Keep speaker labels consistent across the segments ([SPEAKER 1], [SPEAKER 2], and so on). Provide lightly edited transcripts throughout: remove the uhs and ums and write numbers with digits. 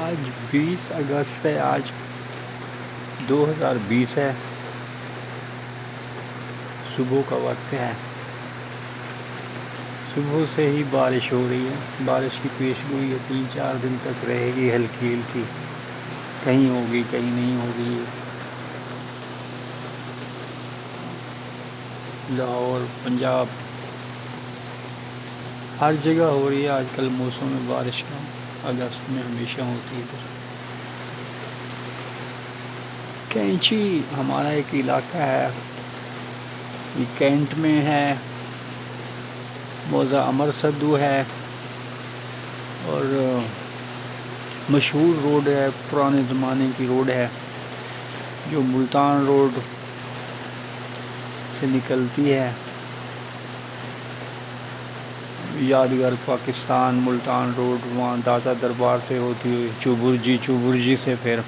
[SPEAKER 1] آج 20 اگست ہے، آج 2020 ہے، صبح کا وقت ہے۔ صبح سے ہی بارش ہو رہی ہے، بارش کی پیش گوئی ہے 3-4 دن تک رہے گی، ہلکی ہلکی، کہیں ہوگی کہیں نہیں ہوگی۔ لاہور، پنجاب، ہر جگہ ہو رہی ہے آج کل موسم میں بارش کا، اگست میں ہمیشہ ہوتی ہے۔ کینچی ہمارا ایک علاقہ ہے، یہ کینٹ میں ہے، موضع امر صدو ہے، اور مشہور روڈ ہے، پرانے زمانے کی روڈ ہے جو ملتان روڈ سے نکلتی ہے، یادگار پاکستان ملتان روڈ، وہاں داتا دربار سے ہوتی ہوئی چوبرجی سے پھر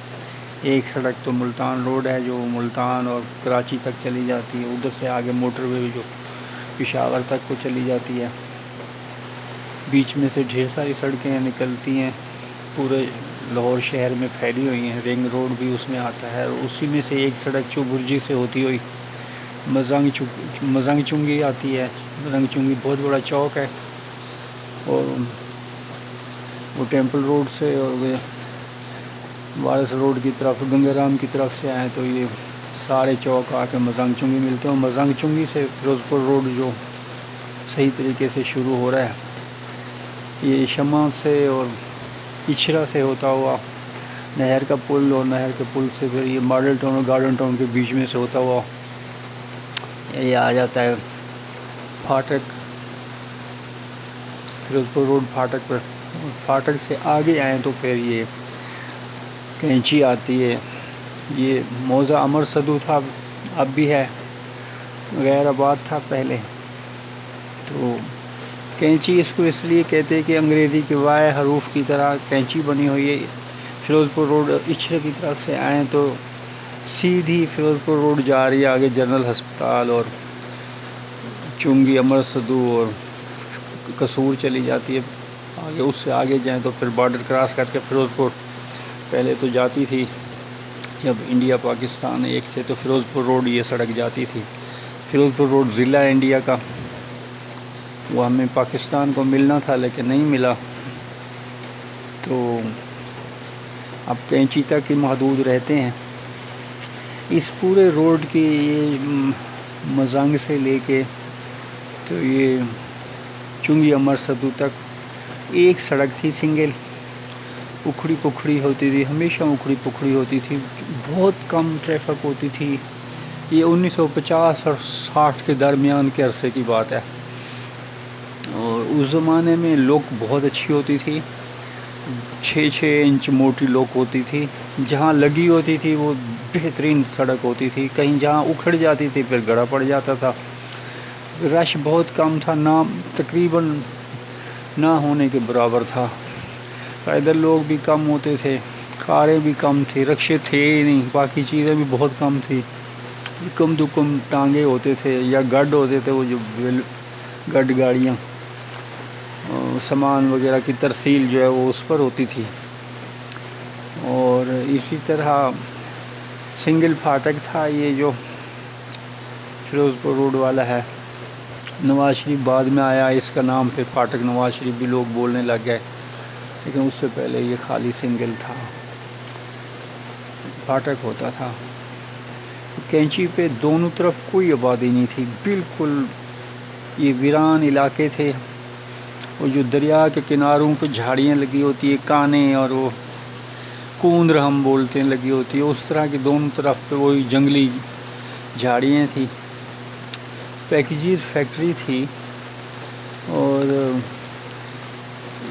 [SPEAKER 1] ایک سڑک تو ملتان روڈ ہے جو ملتان اور کراچی تک چلی جاتی ہے، ادھر سے آگے موٹر وے جو پشاور تک کو چلی جاتی ہے، بیچ میں سے ڈھیر ساری سڑکیں نکلتی ہیں، پورے لاہور شہر میں پھیلی ہوئی ہیں، رنگ روڈ بھی اس میں آتا ہے، اور اسی میں سے ایک سڑک چوبرجی سے ہوتی ہوئی مزنگ چنگی آتی ہے۔ مزنگ چنگی بہت بڑا چوک ہے، اور وہ ٹیمپل روڈ سے اور وارث روڈ کی طرف، گنگا رام کی طرف سے آئیں تو یہ سارے چوک آ کے مزنگ چنگی ملتے ہیں، اور مزنگ چنگی سے فیروز پور روڈ جو صحیح طریقے سے شروع ہو رہا ہے، یہ شمع سے اور اچھرا سے ہوتا ہوا نہر کا پل، اور نہر کے پل سے پھر یہ ماڈل ٹاؤن اور گارڈن ٹاؤن کے بیچ میں سے ہوتا ہوا یہ آ جاتا ہے پھاٹک، فیروز پور روڈ پھاٹک پر، پھاٹک سے آگے آئیں تو پھر یہ کینچی آتی ہے۔ یہ موضع امر صدو تھا، اب بھی ہے، غیر آباد تھا پہلے، تو کینچی اس کو اس لیے کہتے ہیں کہ انگریزی کے وائے حروف کی طرح کینچی بنی ہوئی ہے۔ فیروز پور روڈ اچھرے کی طرف سے آئیں تو سیدھی فیروز پور روڈ جا رہی ہے، آگے جنرل ہسپتال اور چنگی امر صدو اور قصور چلی جاتی ہے، آگے اس سے آگے جائیں تو پھر بارڈر کراس کر کے فیروز پور پہلے تو جاتی تھی، جب انڈیا پاکستان ایک تھے تو فیروز پور روڈ یہ سڑک جاتی تھی۔ فیروز پور روڈ ضلع ہے انڈیا کا، وہ ہمیں پاکستان کو ملنا تھا لیکن نہیں ملا، تو اب کینچی تک ہی محدود رہتے ہیں۔ اس پورے روڈ کی یہ مزنگ سے لے کے تو یہ چنگی امر صدو تک ایک سڑک تھی، سنگل، اکھڑی پکھڑی ہوتی تھی، ہمیشہ اکھڑی پکھڑی ہوتی تھی، بہت کم ٹریفک ہوتی تھی۔ یہ 1950 اور 60 کے درمیان کے عرصے کی بات ہے، اور اس زمانے میں لوک بہت اچھی ہوتی تھی، 6 انچ موٹی لوک ہوتی تھی، جہاں لگی ہوتی تھی وہ بہترین سڑک ہوتی تھی، کہیں جہاں اکھڑ جاتی تھی پھر گڑھا پڑ جاتا تھا، رش بہت کم تھا، نہ تقریباً نہ ہونے کے برابر تھا، پیدل لوگ بھی کم ہوتے تھے، کاریں بھی کم تھی، رکشے تھے ہی نہیں، باقی چیزیں بھی بہت کم تھی، کم دکم ٹانگے ہوتے تھے یا گڈ ہوتے تھے، وہ جو گڈ گاڑیاں سامان وغیرہ کی ترسیل جو ہے وہ اس پر ہوتی تھی، اور اسی طرح سنگل پھاٹک تھا یہ جو فیروز پور روڈ والا ہے۔ نواز شریف بعد میں آیا، اس کا نام پھر پھاٹک نواز شریف بھی لوگ بولنے لگ گئے، لیکن اس سے پہلے یہ خالی سنگل تھا، پھاٹک ہوتا تھا۔ کینچی پہ دونوں طرف کوئی آبادی نہیں تھی، بالکل یہ ویران علاقے تھے، اور جو دریا کے کناروں پہ جھاڑیاں لگی ہوتی ہیں، کانے اور وہ کوندر ہم بولتے ہیں لگی ہوتی ہے، اس طرح کی دونوں طرف پہ وہی جنگلی جھاڑیاں تھیں، پیکیجز فیکٹری تھی، اور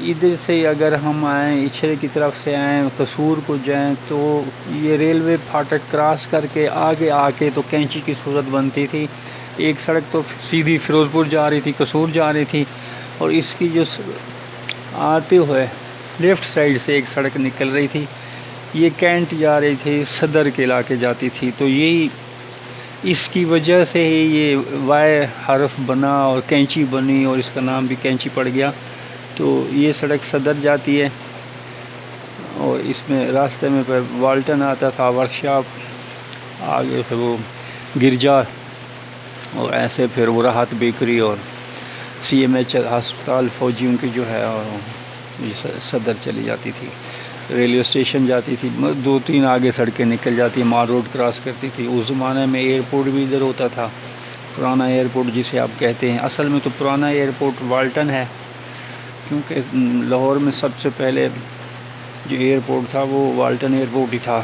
[SPEAKER 1] ادھر سے اگر ہم آئیں اچھرے کی طرف سے آئیں قصور کو جائیں تو یہ ریلوے پھاٹک کراس کر کے آگے آ کے تو کینچی کی صورت بنتی تھی، ایک سڑک تو سیدھی فیروز پور جا رہی تھی، قصور جا رہی تھی، اور اس کی جو آتے ہوئے لیفٹ سائیڈ سے ایک سڑک نکل رہی تھی، یہ کینٹ جا رہی تھی، صدر کے علاقے جاتی تھی، تو یہی اس کی وجہ سے ہی یہ وائے حرف بنا اور کینچی بنی، اور اس کا نام بھی کینچی پڑ گیا۔ تو یہ سڑک صدر جاتی ہے، اور اس میں راستے میں پھر والٹن آتا تھا، ورکشاپ، آگے پھر وہ گرجا، اور ایسے پھر وہ راحت بیکری اور سی ایم ایچ ہسپتال فوجیوں کی جو ہے، اور یہ صدر چلی جاتی تھی، ریلوے اسٹیشن جاتی تھی، 2-3 آگے سڑکیں نکل جاتی، مال روڈ کراس کرتی تھی۔ اس زمانے میں ایئرپورٹ بھی ادھر ہوتا تھا، پرانا ایئرپورٹ جسے آپ کہتے ہیں۔ اصل میں تو پرانا ایئرپورٹ والٹن ہے، کیونکہ لاہور میں سب سے پہلے جو ایئرپورٹ تھا وہ والٹن ایئرپورٹ ہی تھا۔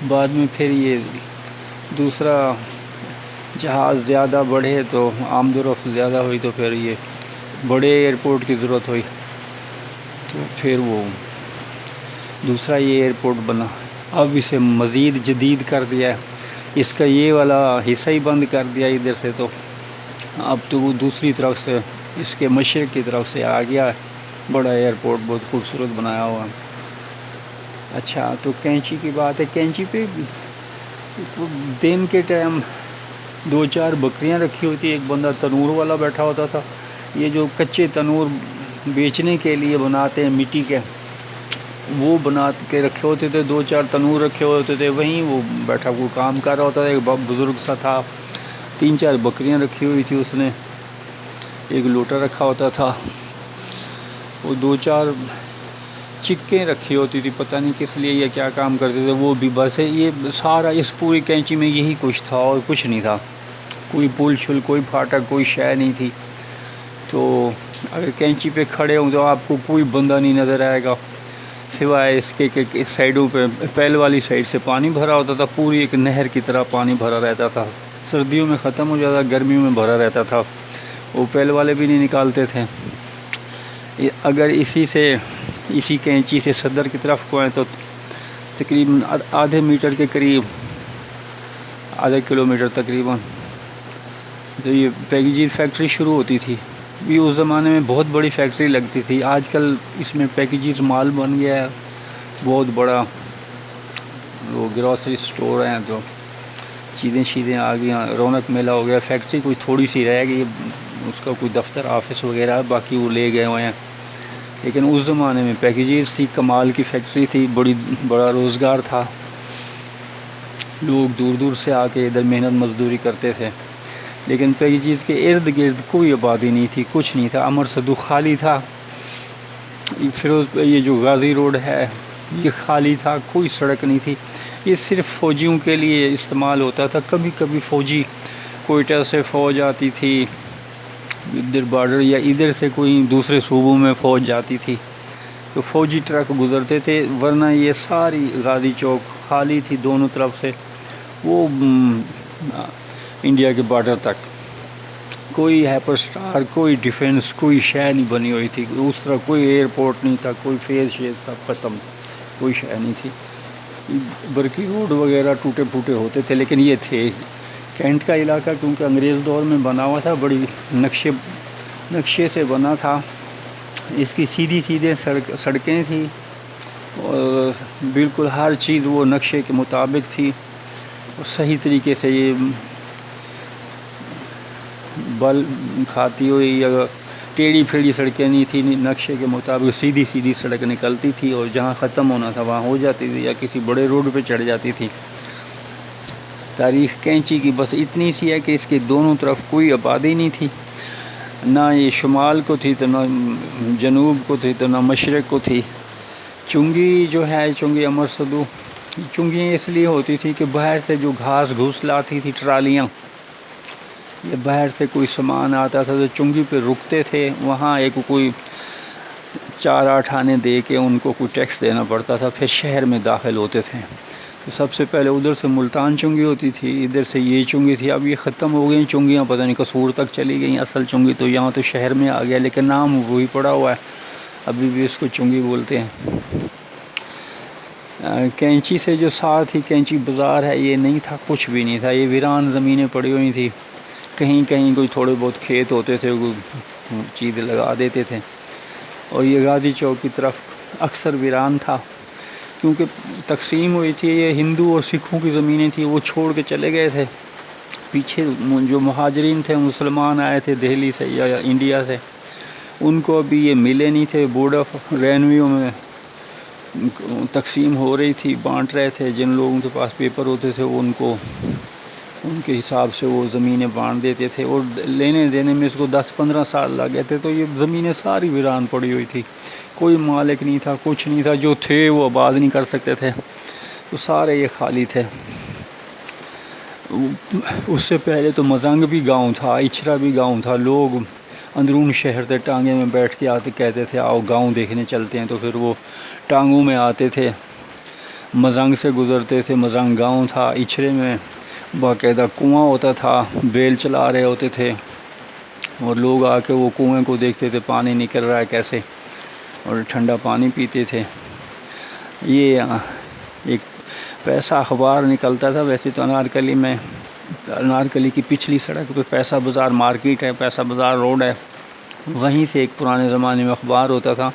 [SPEAKER 1] بعد میں پھر یہ دوسرا جہاز زیادہ بڑھے تو آمد و رفت زیادہ ہوئی، تو پھر یہ بڑے ایئرپورٹ کی ضرورت ہوئی، تو پھر وہ دوسرا یہ ایئرپورٹ بنا۔ اب اسے مزید جدید کر دیا ہے، اس کا یہ والا حصہ ہی بند کر دیا ادھر سے، تو اب تو وہ دوسری طرف سے اس کے مشرق کی طرف سے آ گیا ہے بڑا ایئرپورٹ، بہت خوبصورت بنایا ہوا۔ اچھا، تو کینچی کی بات ہے، کینچی پہ دن کے ٹائم 2-4 بکریاں رکھی ہوتی، ایک بندہ تنور والا بیٹھا ہوتا تھا۔ یہ جو کچے تنور بیچنے کے لیے بناتے ہیں مٹی کے، وہ بنا کے رکھے ہوتے تھے، 2-4 تنور رکھے ہوتے تھے، وہیں وہ بیٹھا وہ کام کر رہا ہوتا تھا۔ ایک بزرگ سا تھا، 3-4 بکریاں رکھی ہوئی تھی اس نے، ایک لوٹا رکھا ہوتا تھا، وہ 2-4 چکیں رکھی ہوتی تھی، پتہ نہیں کس لیے یا کیا کام کرتے تھے وہ بھی۔ بس یہ سارا اس پوری کینچی میں یہی کچھ تھا اور کچھ نہیں تھا، کوئی پل شل، کوئی پھاٹک، کوئی شے نہیں تھی۔ تو اگر کینچی پہ کھڑے ہوں تو آپ کو کوئی بندہ نہیں نظر آئے گا، سوائے اس کے کہ سائڈوں پہ پہل والی سائڈ سے پانی بھرا ہوتا تھا، پوری ایک نہر کی طرح پانی بھرا رہتا تھا۔ سردیوں میں ختم ہو جاتا، گرمیوں میں بھرا رہتا تھا، وہ پہل والے بھی نہیں نکالتے تھے۔ اگر اسی کینچی سے صدر کی طرف کو ہیں تو تقریباً آدھے میٹر کے قریب، آدھا کلومیٹر تقریباً، تو یہ پیکیجز فیکٹری شروع ہوتی تھی۔ یہ اس زمانے میں بہت بڑی فیکٹری لگتی تھی، آج کل اس میں پیکیجز مال بن گیا ہے بہت بڑا، وہ گروسری سٹور ہیں، تو چیزیں آ گئی، رونق میلہ ہو گیا۔ فیکٹری کوئی تھوڑی سی رہ گئی، اس کا کوئی دفتر آفس وغیرہ ہے، باقی وہ لے گئے ہوئے ہیں۔ لیکن اس زمانے میں پیکیجز تھی، کمال کی فیکٹری تھی، بڑا روزگار تھا، لوگ دور دور سے آ کے ادھر محنت مزدوری کرتے تھے۔ لیکن پیکیجز کے ارد گرد کوئی آبادی نہیں تھی، کچھ نہیں تھا، امر صدو خالی تھا۔ یہ جو غازی روڈ ہے یہ خالی تھا، کوئی سڑک نہیں تھی، یہ صرف فوجیوں کے لیے استعمال ہوتا تھا۔ کبھی کبھی فوجی کوئٹہ سے فوج آتی تھی ادھر بارڈر، یا ادھر سے کوئی دوسرے صوبوں میں فوج جاتی تھی تو فوجی ٹرک گزرتے تھے، ورنہ یہ ساری غازی چوک خالی تھی دونوں طرف سے، وہ انڈیا کے بارڈر تک کوئی ہائپر سٹار، کوئی ڈیفنس، کوئی شے نہیں بنی ہوئی تھی، اس طرح کوئی ایئرپورٹ نہیں تھا، کوئی فیز شیز، سب ختم، کوئی شے نہیں تھی۔ برقی روڈ وغیرہ ٹوٹے پھوٹے ہوتے تھے، لیکن یہ تھے کینٹ کا علاقہ، کیونکہ انگریز دور میں بنا ہوا تھا، بڑی نقشے سے بنا تھا، اس کی سیدھی سڑکیں تھیں، اور بالکل ہر چیز وہ نقشے کے مطابق تھی، اور صحیح طریقے سے یہ بل کھاتی ہوئی یا ٹیڑھی پھیڑھی سڑکیں نہیں تھی، نقشے کے مطابق سیدھی سڑک نکلتی تھی، اور جہاں ختم ہونا تھا وہاں ہو جاتی تھی، یا کسی بڑے روڈ پہ چڑھ جاتی تھی۔ تاریخ کینچی کی بس اتنی سی ہے کہ اس کے دونوں طرف کوئی آبادی نہیں تھی، نہ یہ شمال کو تھی تو نہ جنوب کو تھی تو نہ مشرق کو تھی۔ چنگی جو ہے، چنگی امر صدو، چنگیاں اس لیے ہوتی تھی کہ باہر سے جو گھاس گھوس لاتی تھی ٹرالیاں، یہ باہر سے کوئی سامان آتا تھا تو چنگی پہ رکتے تھے، وہاں ایک کوئی 4-8 آنے دے کے ان کو کوئی ٹیکس دینا پڑتا تھا، پھر شہر میں داخل ہوتے تھے۔ تو سب سے پہلے ادھر سے ملتان چنگی ہوتی تھی، ادھر سے یہ چنگی تھی، اب یہ ختم ہو گئی چنگیاں، پتہ نہیں قصور تک چلی گئیں، اصل چنگی تو یہاں تو شہر میں آ گیا، لیکن نام وہی پڑا ہوا ہے، ابھی بھی اس کو چنگی بولتے ہیں۔ کینچی سے جو ساتھ ہی کینچی بازار ہے، یہ نہیں تھا، کچھ بھی نہیں تھا، یہ ویران زمینیں پڑی ہوئی تھی، کہیں کہیں کوئی تھوڑے بہت کھیت ہوتے تھے، کوئی چیز لگا دیتے تھے، اور یہ غازی چوک کی طرف اکثر ویران تھا، کیونکہ تقسیم ہوئی تھی، یہ ہندو اور سکھوں کی زمینیں تھیں، وہ چھوڑ کے چلے گئے تھے پیچھے، جو مہاجرین تھے، مسلمان آئے تھے دہلی سے یا انڈیا سے، ان کو ابھی یہ ملے نہیں تھے، بورڈ آف ریونیو میں تقسیم ہو رہی تھی، بانٹ رہے تھے، جن لوگوں کے پاس پیپر ہوتے تھے ان کو ان کے حساب سے وہ زمینیں بانٹ دیتے تھے، اور لینے دینے میں اس کو 10-15 سال لگ گئے تھے، تو یہ زمینیں ساری ویران پڑی ہوئی تھی، کوئی مالک نہیں تھا، کچھ نہیں تھا، جو تھے وہ آباد نہیں کر سکتے تھے، تو سارے یہ خالی تھے۔ اس سے پہلے تو مزنگ بھی گاؤں تھا، اچھرا بھی گاؤں تھا، لوگ اندرون شہر سے ٹانگے میں بیٹھ کے آتے، کہتے تھے آؤ گاؤں دیکھنے چلتے ہیں، تو پھر وہ ٹانگوں میں آتے تھے، مزنگ سے گزرتے تھے، مزنگ گاؤں تھا، اچھرے میں باقاعدہ کنواں ہوتا تھا، بیل چلا رہے ہوتے تھے، اور لوگ آ کے وہ کنویں کو دیکھتے تھے پانی نکل رہا ہے کیسے، اور ٹھنڈا پانی پیتے تھے۔ یہ ایک پیسہ اخبار نکلتا تھا، ویسے تو انارکلی میں، انارکلی کی پچھلی سڑک پہ پیسہ بازار مارکیٹ ہے، پیسہ بازار روڈ ہے، وہیں سے ایک پرانے زمانے میں اخبار ہوتا تھا،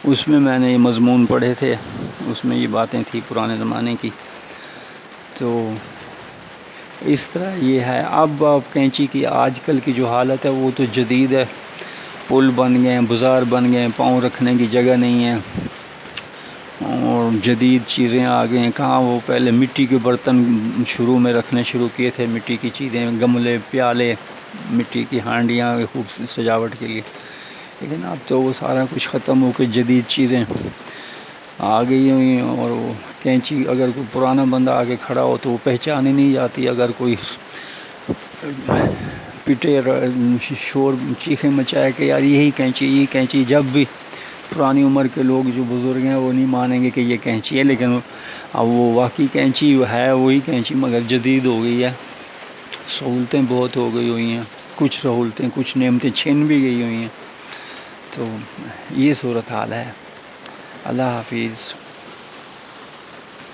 [SPEAKER 1] اس میں نے یہ مضمون پڑھے تھے، اس میں یہ باتیں تھیں پرانے زمانے کی۔ تو اس طرح یہ ہے۔ اب کینچی کی آج کل کی جو حالت ہے وہ تو جدید ہے، پل بن گئے ہیں، بازار بن گئے ہیں، پاؤں رکھنے کی جگہ نہیں ہے، اور جدید چیزیں آ گئے ہیں۔ کہاں وہ پہلے مٹی کے برتن شروع میں رکھنے شروع کیے تھے، مٹی کی چیزیں، گملے، پیالے، مٹی کی ہانڈیاں خوب سجاوٹ کے لیے، لیکن اب تو وہ سارا کچھ ختم ہو کے جدید چیزیں آ گئی ہوئی ہیں، اور وہ کینچی اگر کوئی پرانا بندہ آگے کھڑا ہو تو وہ پہچانی نہیں جاتی، اگر کوئی پٹے شور چیخیں مچائے کہ یار یہی کینچی، جب بھی پرانی عمر کے لوگ جو بزرگ ہیں وہ نہیں مانیں گے کہ یہ کینچی ہے، لیکن اب وہ واقعی کینچی ہے، وہی کینچی، مگر جدید ہو گئی ہے، سہولتیں بہت ہو گئی ہوئی ہیں، کچھ سہولتیں، کچھ نعمتیں چھن بھی گئی ہوئی ہیں۔ تو یہ صورتحال ہے۔ اللہ حافظ۔